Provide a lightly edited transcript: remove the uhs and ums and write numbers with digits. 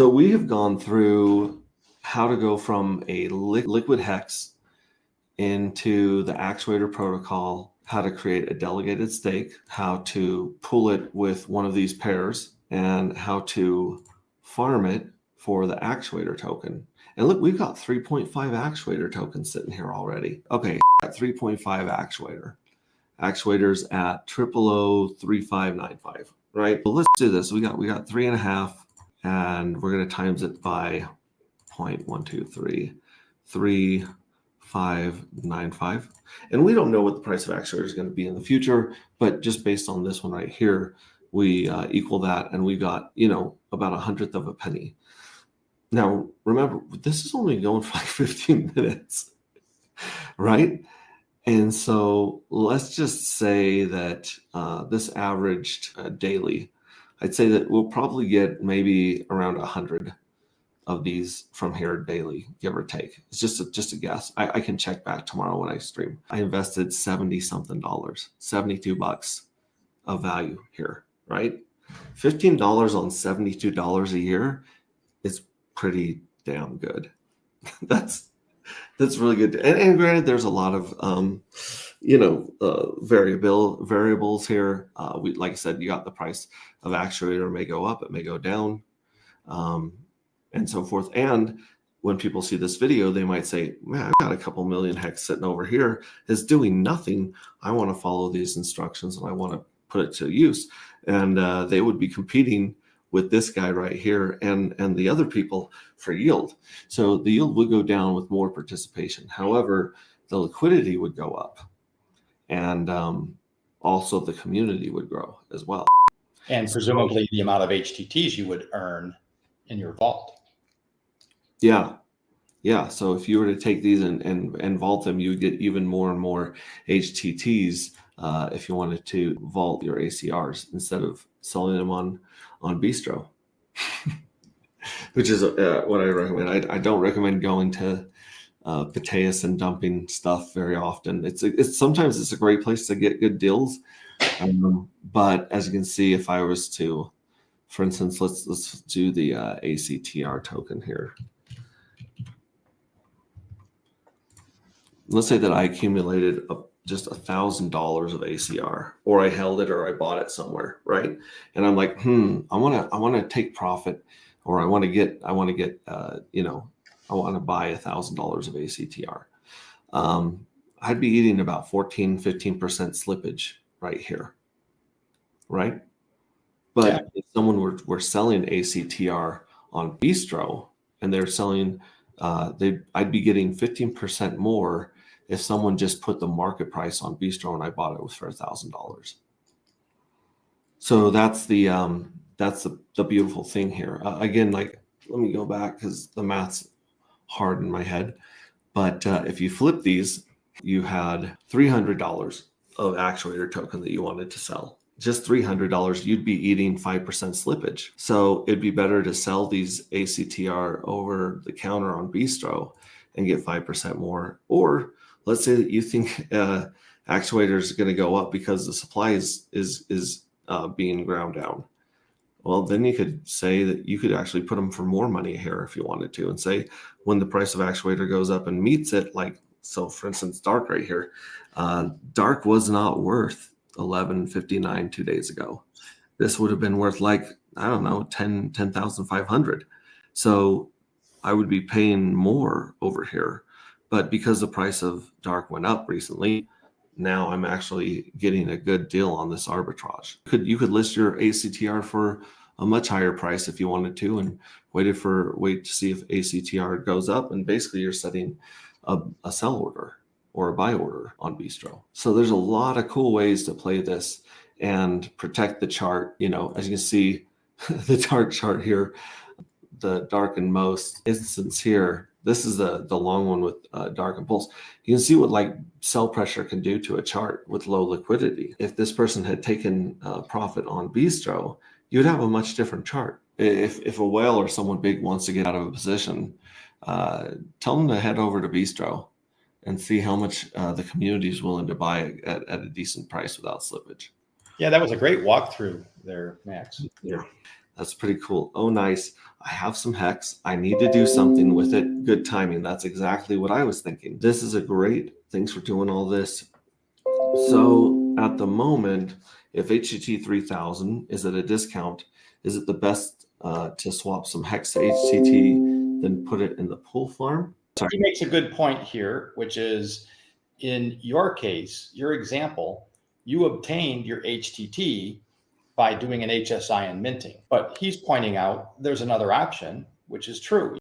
So we have gone through how to go from a liquid hex into the Actuator protocol, how to create a delegated stake, how to pull it with one of these pairs, and how to farm it for the Actuator token. And look, we've got 3.5 Actuator tokens sitting here already. Okay, got 3.5 Actuator. Actuators at 0003595, right? Well, let's do this. We got 3.5, and we're going to times it by 0.123395. And we don't know what the price of Actuator is going to be in the future, but just based on this one right here, we equal that, and we got, about 1/100th of a penny. Now, remember, this is only going for like 15 minutes, right? And so let's just say that this averaged daily. I'd say that we'll probably get maybe around 100 of these from here daily, give or take. It's just a guess. I can check back tomorrow when I stream. I invested $70-something, $72 of value here, right? $15 on $72 a year is pretty damn good. That's really good. And granted, there's a lot of variables here. Like I said, you got the price of Actuator. It may go up, it may go down, and so forth. And when people see this video, they might say, man, I've got a couple million hex sitting over here. It's doing nothing. I want to follow these instructions and I want to put it to use. And they would be competing with this guy right here and the other people for yield. So the yield would go down with more participation. However, the liquidity would go up, and also the community would grow as well. And presumably the amount of HTTs you would earn in your vault. Yeah. So if you were to take these and vault them, you would get even more and more HTTs if you wanted to vault your ACRs instead of selling them on Bistro, which is what I recommend. I don't recommend going to Pateas and dumping stuff very often. It's sometimes it's a great place to get good deals, but as you can see, if I was to, for instance, let's do the ACTR token here. Let's say that I accumulated just $1,000 of ACR, or I held it, or I bought it somewhere, right? And I'm like, I want to take profit, or I want to buy $1,000 of ACTR. I'd be eating about 15% slippage right here, right? But if someone were selling ACTR on Bistro and they're selling, I'd be getting 15% more if someone just put the market price on Bistro and I bought it for $1,000. So that's the beautiful thing here. Again, like, let me go back because the math's hard in my head. But if you flip these, you had $300 of Actuator token that you wanted to sell. Just $300, you'd be eating 5% slippage. So it'd be better to sell these ACTR over the counter on Bistro and get 5% more. Or let's say that you think Actuator is going to go up because the supply is being ground down. Well, then you could say that you could actually put them for more money here if you wanted to, and say when the price of Actuator goes up and meets it, like, so for instance, Dark right here, Dark was not worth $11.59 2 days ago. This would have been worth like, I don't know, 10,500. So I would be paying more over here. But because the price of Dark went up recently, now I'm actually getting a good deal on this arbitrage. You could list your ACTR for a much higher price if you wanted to, and wait to see if ACTR goes up, and basically you're setting a sell order or a buy order on Bistro. So there's a lot of cool ways to play this and protect the chart. As you can see, the dark chart here, the dark and most instance here, this is the long one with dark and pulse. You can see what like sell pressure can do to a chart with low liquidity. If this person had taken profit on Bistro, you'd have a much different chart. If a whale or someone big wants to get out of a position, tell them to head over to Bistro and see how much the community is willing to buy at a decent price without slippage. Yeah, that was a great walkthrough there, Max. Yeah. That's pretty cool. Oh, nice. I have some hex. I need to do something with it. Good timing. That's exactly what I was thinking. This is a great. Thanks for doing all this. So at the moment, if HTT 3000 is at a discount, is it the best to swap some hex to HTT, then put it in the pool farm? He makes a good point here, which is in your case, your example, you obtained your HTT by doing an HSI and minting. But he's pointing out there's another option, which is true.